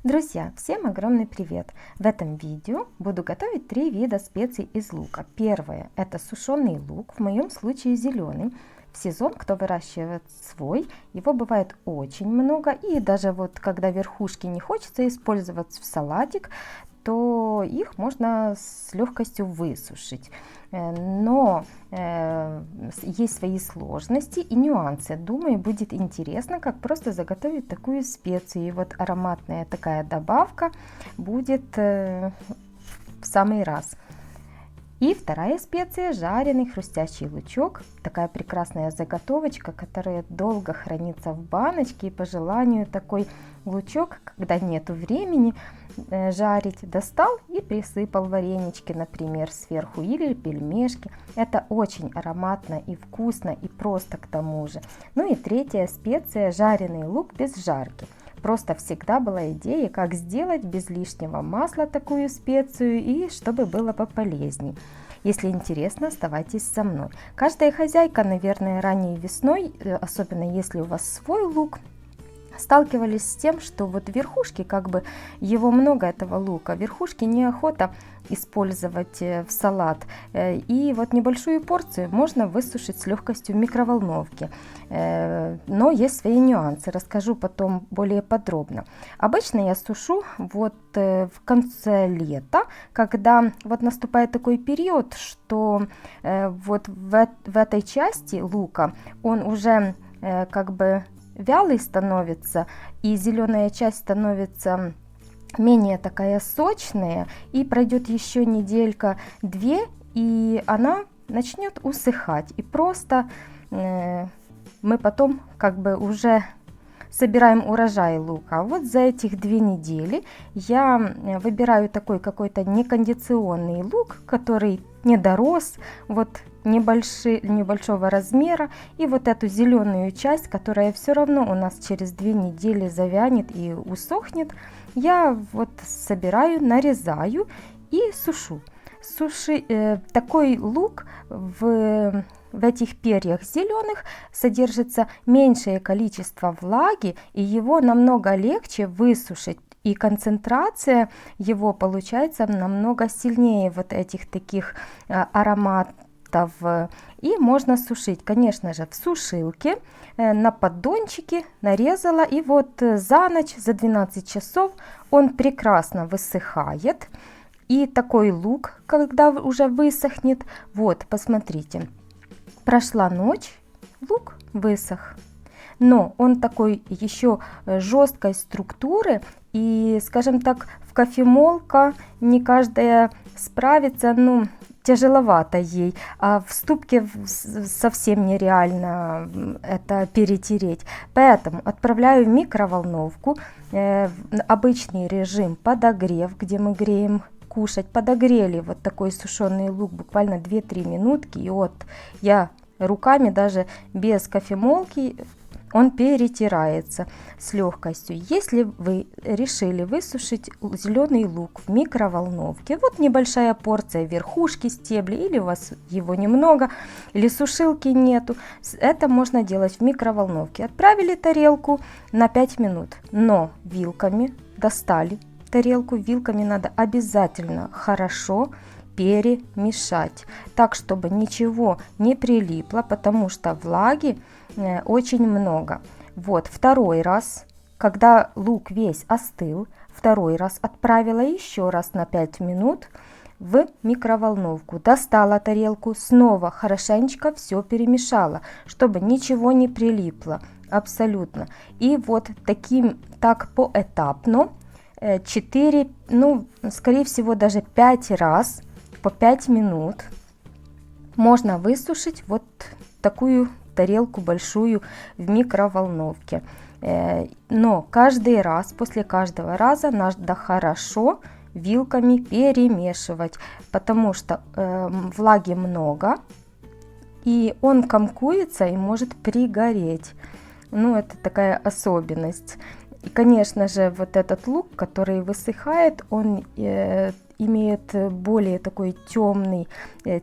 Друзья, всем огромный привет! В этом видео буду готовить 3 вида специй из лука. Первое — это сушеный лук, в моем случае зеленый. В сезон, кто выращивает свой, его бывает очень много, и даже вот когда верхушки не хочется использовать в салатик, то их можно с легкостью высушить. Но есть свои сложности и нюансы. Думаю, будет интересно, как просто заготовить такую специю. И вот ароматная такая добавка будет в самый раз. И вторая специя — жареный хрустящий лучок. Такая прекрасная заготовочка, которая долго хранится в баночке. И по желанию такой лучок, когда нету времени жарить, достал и присыпал варенички, например, сверху, или пельмешки. Это очень ароматно и вкусно, и просто к тому же. Ну и третья специя — жареный лук без жарки. Просто всегда была идея, как сделать без лишнего масла такую специю и чтобы было пополезней. Если интересно, оставайтесь со мной. Каждая хозяйка, наверное, ранней весной, особенно если у вас свой лук, сталкивались с тем, что вот верхушки, как бы его много, этого лука, верхушки неохота использовать в салат. И вот небольшую порцию можно высушить с легкостью в микроволновке. Но есть свои нюансы, расскажу потом более подробно. Обычно я сушу вот в конце лета, когда вот наступает такой период, что вот в этой части лука он уже как бы вялый становится, и зеленая часть становится менее такая сочная, и пройдет еще неделька-две, и она начнет усыхать, и просто мы потом как бы уже собираем урожай лука. Вот за этих 2 недели я выбираю такой какой-то некондиционный лук, который не дорос, вот небольшого размера, и вот эту зеленую часть, которая все равно у нас через 2 недели завянет и усохнет, я вот собираю, нарезаю и сушу. Такой лук в этих перьях зеленых содержится меньшее количество влаги, и его намного легче высушить, и концентрация его получается намного сильнее вот этих таких ароматов. И можно сушить, конечно же, в сушилке на поддончике, нарезала, и вот за ночь, за 12 часов он прекрасно высыхает. И такой лук, когда уже высохнет, вот, посмотрите, прошла ночь, лук высох, но он такой еще жесткой структуры, и, скажем так, в кофемолка не каждая справится, ну, тяжеловато ей, а в ступке совсем нереально это перетереть. Поэтому отправляю в микроволновку, обычный режим подогрев, где мы греем кушать. Подогрели вот такой сушеный лук буквально 2-3 минутки, и вот я руками, даже без кофемолки, он перетирается с легкостью. Если вы решили высушить зеленый лук в микроволновке, вот небольшая порция верхушки, стебли, или у вас его немного, или сушилки нету, это можно делать в микроволновке. Отправили тарелку на 5 минут, но вилками достали тарелку, вилками надо обязательно хорошо перемешать, так чтобы ничего не прилипло, потому что влаги очень много. Вот второй раз, когда лук весь остыл, второй раз отправила еще раз на 5 минут в микроволновку, достала тарелку, снова хорошенечко все перемешала, чтобы ничего не прилипло абсолютно. И вот так поэтапно 4, ну, скорее всего, даже 5 раз по 5 минут можно высушить вот такую тарелку большую в микроволновке. Но каждый раз, после каждого раза надо хорошо вилками перемешивать, потому что влаги много, и он комкуется и может пригореть. Ну, это такая особенность. И, конечно же, вот этот лук, который высыхает, он имеет более такой темный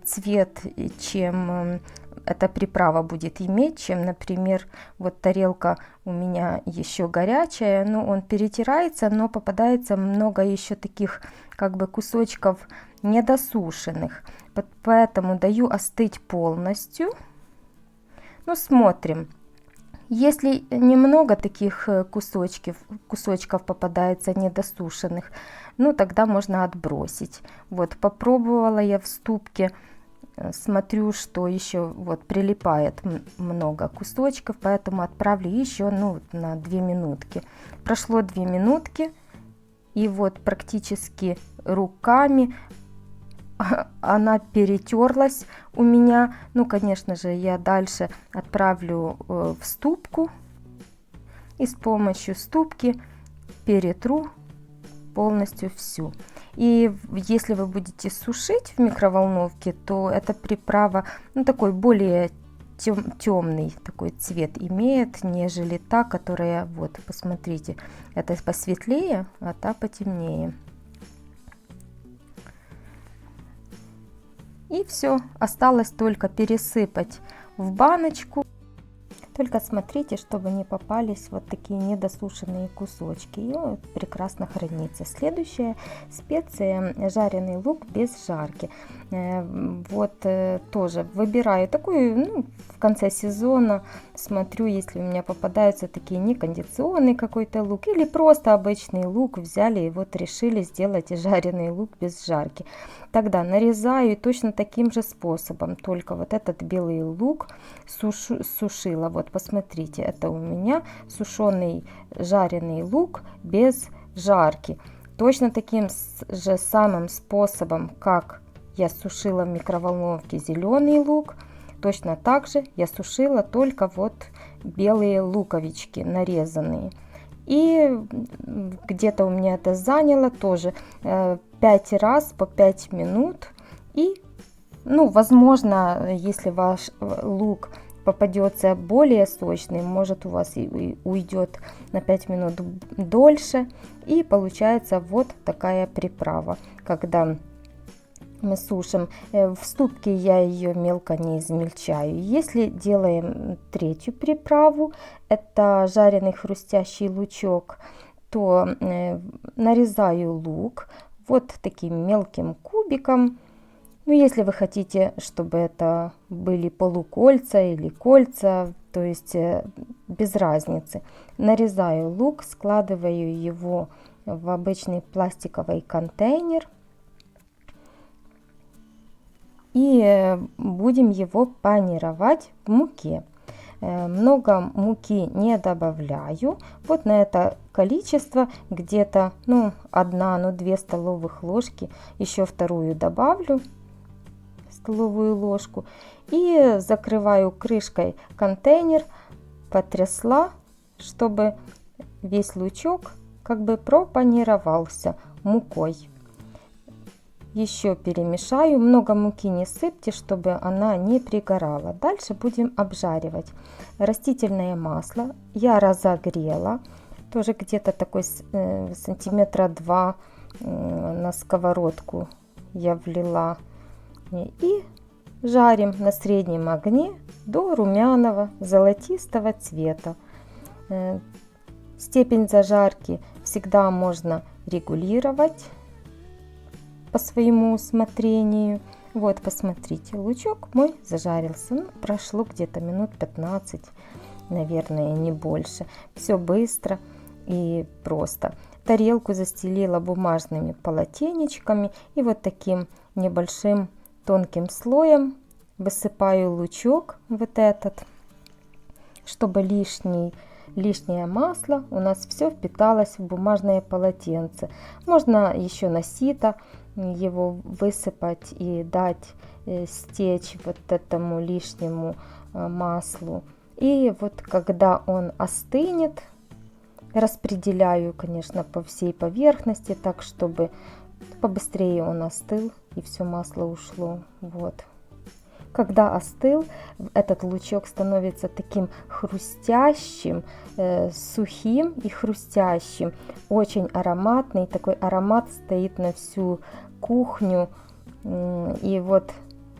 цвет, чем эта приправа будет иметь, чем, например, вот тарелка у меня еще горячая, но он перетирается, но попадается много еще таких как бы кусочков недосушенных. Поэтому даю остыть полностью. Ну, смотрим. Если немного таких кусочков попадается недосушенных, ну, тогда можно отбросить. Вот, попробовала я в ступке, смотрю, что еще вот прилипает много кусочков, поэтому отправлю еще, ну, на 2 минутки. Прошло 2 минутки, и вот практически руками она перетерлась у меня. Ну, конечно же, я дальше отправлю в ступку и с помощью ступки перетру полностью всю. И если вы будете сушить в микроволновке, то эта приправа, ну, такой более темный такой цвет имеет, нежели та, которая, вот, посмотрите, это посветлее, а та потемнее. И все, осталось только пересыпать в баночку. Только смотрите, чтобы не попались вот такие недосушенные кусочки. И он прекрасно хранится. Следующая специя — жареный лук без жарки. Вот тоже выбираю такую, ну, в конце сезона. Смотрю, если у меня попадаются такие некондиционный какой-то лук или просто обычный лук, взяли и вот решили сделать жареный лук без жарки. Тогда нарезаю точно таким же способом, только вот этот белый лук сушила. Вот посмотрите, это у меня сушеный жареный лук без жарки. Точно таким же самым способом, как я сушила в микроволновке зеленый лук, точно так же я сушила только вот белые луковички нарезанные. И где-то у меня это заняло тоже 5 раз по 5 минут. И, ну, возможно, если ваш лук попадется более сочный, может, у вас и уйдет на 5 минут дольше. И получается вот такая приправа, когда мы сушим. В ступке я ее мелко не измельчаю. Если делаем третью приправу, это жареный хрустящий лучок, то нарезаю лук вот таким мелким кубиком. Ну, если вы хотите, чтобы это были полукольца или кольца, то есть без разницы. Нарезаю лук, складываю его в обычный пластиковый контейнер. И будем его панировать в муке. Много муки не добавляю. Вот на это количество где-то, ну, 1-2 столовых ложки. Еще вторую добавлю, столовую ложку. И закрываю крышкой контейнер, потрясла, чтобы весь лучок как бы пропанировался мукой. Еще перемешаю, много муки не сыпьте, чтобы она не пригорала. Дальше будем обжаривать. Растительное масло я разогрела, тоже где-то такой сантиметра 2 на сковородку я влила. И жарим на среднем огне до румяного золотистого цвета. Степень зажарки всегда можно регулировать по своему усмотрению. Вот, посмотрите, лучок мой зажарился. Ну, прошло где-то минут 15, наверное, не больше. Все быстро и просто. Тарелку застелила бумажными полотенечками и вот таким небольшим тонким слоем высыпаю лучок вот этот, чтобы лишнее масло у нас все впиталось в бумажное полотенце. Можно еще на сито его высыпать и дать стечь вот этому лишнему маслу. И вот когда он остынет, распределяю, конечно, по всей поверхности, так чтобы побыстрее он остыл и все масло ушло. Вот. Когда остыл, этот лучок становится таким хрустящим, сухим и хрустящим, очень ароматный. Такой аромат стоит на всю кухню. И вот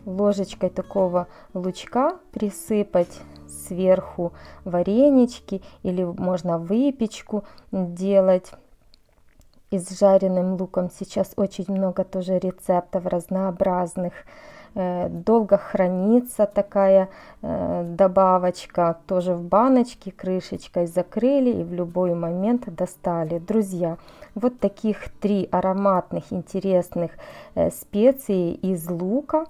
ложечкой такого лучка присыпать сверху варенички, или можно выпечку делать. И с жареным луком сейчас очень много тоже рецептов разнообразных. Долго хранится такая добавочка, тоже в баночке, крышечкой закрыли и в любой момент достали. Друзья, вот таких 3 ароматных интересных специи из лука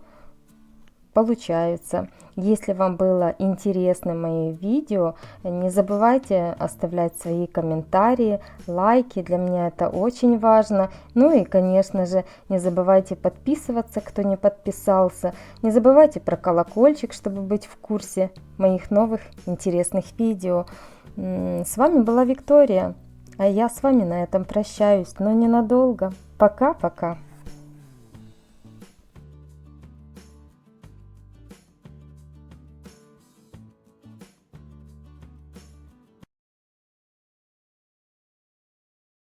получаются. Если вам было интересно мое видео, не забывайте оставлять свои комментарии, лайки, для меня это очень важно. Ну и, конечно же, не забывайте подписываться, кто не подписался. Не забывайте про колокольчик, чтобы быть в курсе моих новых интересных видео. С вами была Виктория, а я с вами на этом прощаюсь, но ненадолго. Пока-пока!